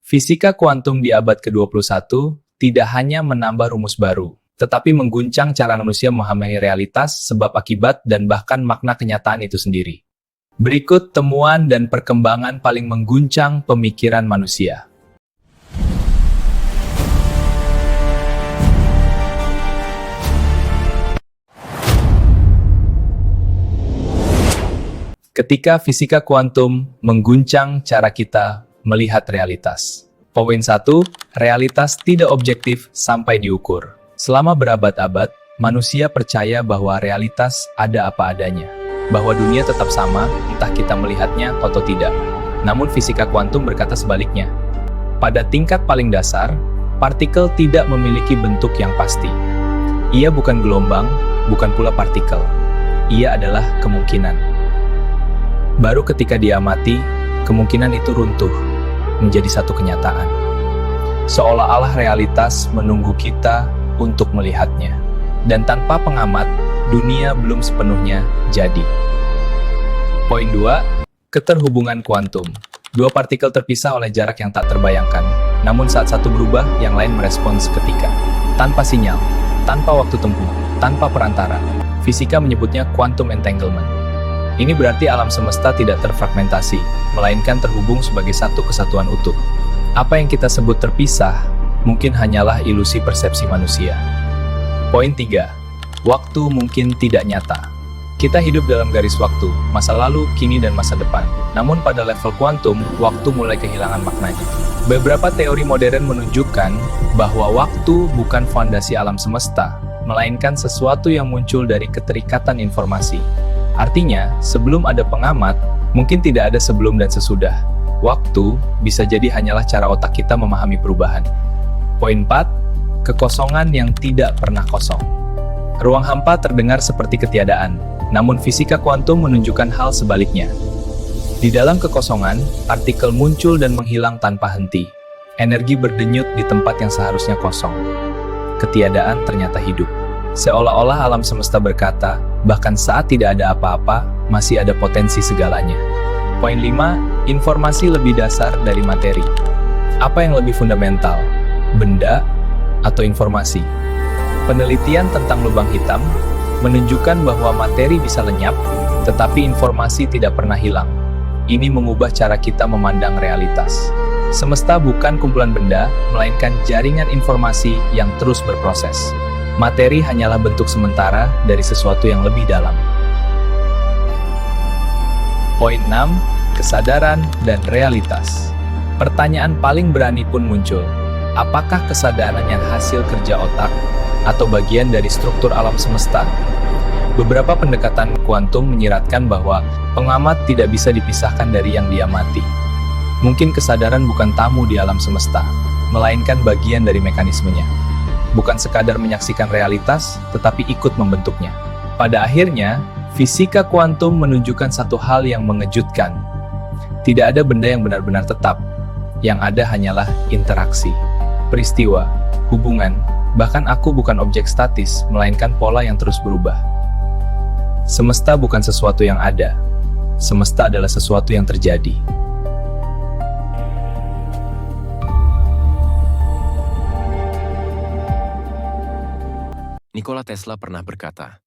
Fisika kuantum di abad ke-21 tidak hanya menambah rumus baru, tetapi mengguncang cara manusia memahami realitas, sebab akibat, dan bahkan makna kenyataan itu sendiri. Berikut temuan dan perkembangan paling mengguncang pemikiran manusia. Ketika fisika kuantum mengguncang cara kita melihat realitas. Poin 1, realitas tidak objektif sampai diukur. Selama berabad-abad, manusia percaya bahwa realitas ada apa adanya, bahwa dunia tetap sama, entah kita melihatnya atau tidak. Namun fisika kuantum berkata sebaliknya. Pada tingkat paling dasar, partikel tidak memiliki bentuk yang pasti. Ia bukan gelombang, bukan pula partikel. Ia adalah kemungkinan. Baru ketika diamati, kemungkinan itu runtuh menjadi satu kenyataan. Seolah-olah realitas menunggu kita untuk melihatnya. Dan tanpa pengamat, dunia belum sepenuhnya jadi. Poin 2, keterhubungan kuantum. Dua partikel terpisah oleh jarak yang tak terbayangkan. Namun saat satu berubah, yang lain merespons seketika. Tanpa sinyal, tanpa waktu tempuh, tanpa perantara. Fisika menyebutnya quantum entanglement. Ini berarti alam semesta tidak terfragmentasi, melainkan terhubung sebagai satu kesatuan utuh. Apa yang kita sebut terpisah, mungkin hanyalah ilusi persepsi manusia. Poin 3, waktu mungkin tidak nyata. Kita hidup dalam garis waktu, masa lalu, kini, dan masa depan. Namun pada level kuantum, waktu mulai kehilangan maknanya. Beberapa teori modern menunjukkan bahwa waktu bukan fondasi alam semesta, melainkan sesuatu yang muncul dari keterikatan informasi. Artinya, sebelum ada pengamat, mungkin tidak ada sebelum dan sesudah. Waktu bisa jadi hanyalah cara otak kita memahami perubahan. Poin 4, kekosongan yang tidak pernah kosong. Ruang hampa terdengar seperti ketiadaan, namun fisika kuantum menunjukkan hal sebaliknya. Di dalam kekosongan, partikel muncul dan menghilang tanpa henti. Energi berdenyut di tempat yang seharusnya kosong. Ketiadaan ternyata hidup. Seolah-olah alam semesta berkata, bahkan saat tidak ada apa-apa, masih ada potensi segalanya. Poin 5, informasi lebih dasar dari materi. Apa yang lebih fundamental? Benda atau informasi? Penelitian tentang lubang hitam menunjukkan bahwa materi bisa lenyap, tetapi informasi tidak pernah hilang. Ini mengubah cara kita memandang realitas. Semesta bukan kumpulan benda, melainkan jaringan informasi yang terus berproses. Materi hanyalah bentuk sementara dari sesuatu yang lebih dalam. Poin 6, kesadaran dan realitas. Pertanyaan paling berani pun muncul. Apakah kesadaran yang hasil kerja otak atau bagian dari struktur alam semesta? Beberapa pendekatan kuantum menyiratkan bahwa pengamat tidak bisa dipisahkan dari yang diamati. Mungkin kesadaran bukan tamu di alam semesta, melainkan bagian dari mekanismenya. Bukan sekadar menyaksikan realitas, tetapi ikut membentuknya. Pada akhirnya, fisika kuantum menunjukkan satu hal yang mengejutkan. Tidak ada benda yang benar-benar tetap. Yang ada hanyalah interaksi, peristiwa, hubungan, bahkan aku bukan objek statis, melainkan pola yang terus berubah. Semesta bukan sesuatu yang ada. Semesta adalah sesuatu yang terjadi. Nikola Tesla pernah berkata,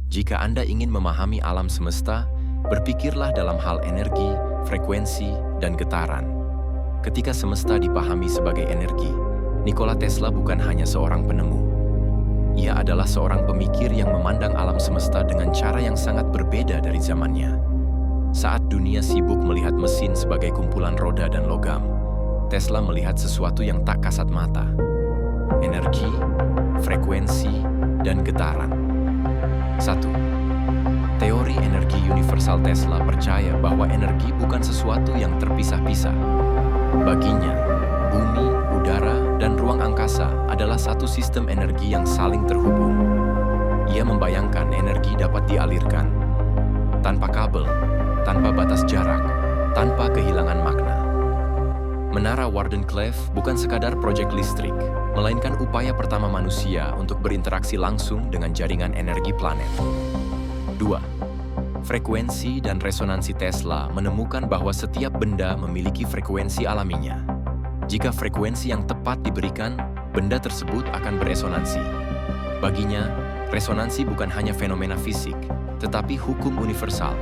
"Jika Anda ingin memahami alam semesta, berpikirlah dalam hal energi, frekuensi, dan getaran." Ketika semesta dipahami sebagai energi, Nikola Tesla bukan hanya seorang penemu. Ia adalah seorang pemikir yang memandang alam semesta dengan cara yang sangat berbeda dari zamannya. Saat dunia sibuk melihat mesin sebagai kumpulan roda dan logam, Tesla melihat sesuatu yang tak kasat mata. Energi, frekuensi, dan getaran. 1. Teori energi universal Tesla percaya bahwa energi bukan sesuatu yang terpisah-pisah. Baginya, bumi, udara, dan ruang angkasa adalah satu sistem energi yang saling terhubung. Ia membayangkan energi dapat dialirkan tanpa kabel, tanpa batas jarak, tanpa kehilangan makna. Menara Wardenclyffe bukan sekadar proyek listrik, melainkan upaya pertama manusia untuk berinteraksi langsung dengan jaringan energi planet. 2. Frekuensi dan resonansi Tesla menemukan bahwa setiap benda memiliki frekuensi alaminya. Jika frekuensi yang tepat diberikan, benda tersebut akan beresonansi. Baginya, resonansi bukan hanya fenomena fisik, tetapi hukum universal.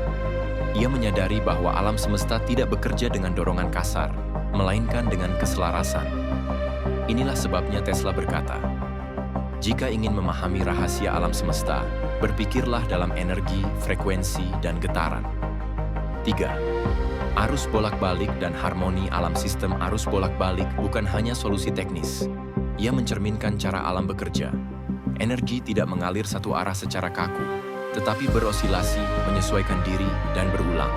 Ia menyadari bahwa alam semesta tidak bekerja dengan dorongan kasar, melainkan dengan keselarasan. Inilah sebabnya Tesla berkata, "Jika ingin memahami rahasia alam semesta, berpikirlah dalam energi, frekuensi, dan getaran." 3. Arus bolak-balik dan harmoni alam. Sistem arus bolak-balik bukan hanya solusi teknis. Ia mencerminkan cara alam bekerja. Energi tidak mengalir satu arah secara kaku, tetapi berosilasi, menyesuaikan diri, dan berulang.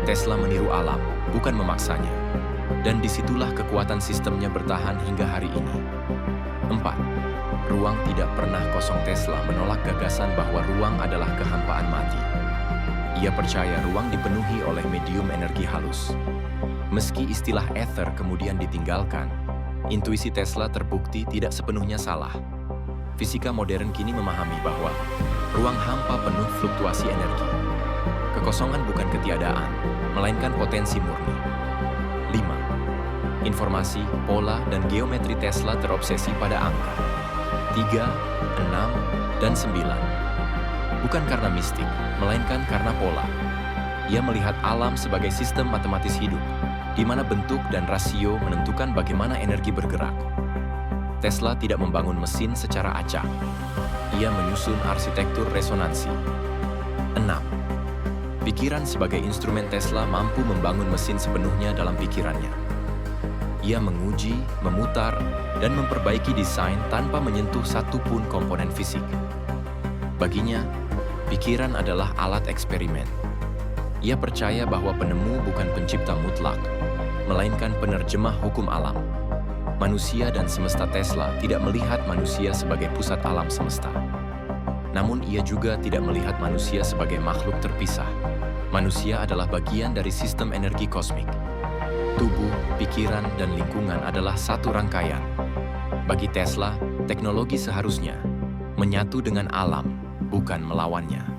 Tesla meniru alam, bukan memaksanya. Dan disitulah kekuatan sistemnya bertahan hingga hari ini. 4. Ruang tidak pernah kosong. Tesla menolak gagasan bahwa ruang adalah kehampaan mati. Ia percaya ruang dipenuhi oleh medium energi halus. Meski istilah ether kemudian ditinggalkan, intuisi Tesla terbukti tidak sepenuhnya salah. Fisika modern kini memahami bahwa ruang hampa penuh fluktuasi energi. Kekosongan bukan ketiadaan, melainkan potensi murni. 5. Informasi, pola, dan geometri. Tesla terobsesi pada angka 3, 6, dan 9. Bukan karena mistik, melainkan karena pola. Ia melihat alam sebagai sistem matematis hidup, di mana bentuk dan rasio menentukan bagaimana energi bergerak. Tesla tidak membangun mesin secara acak. Ia menyusun arsitektur resonansi. 6. Pikiran sebagai instrumen. Tesla mampu membangun mesin sepenuhnya dalam pikirannya. Ia menguji, memutar, dan memperbaiki desain tanpa menyentuh satupun komponen fisik. Baginya, pikiran adalah alat eksperimen. Ia percaya bahwa penemu bukan pencipta mutlak, melainkan penerjemah hukum alam. Manusia dan semesta. Tesla tidak melihat manusia sebagai pusat alam semesta. Namun ia juga tidak melihat manusia sebagai makhluk terpisah. Manusia adalah bagian dari sistem energi kosmik. Tubuh, pikiran, dan lingkungan adalah satu rangkaian. Bagi Tesla, teknologi seharusnya menyatu dengan alam, bukan melawannya.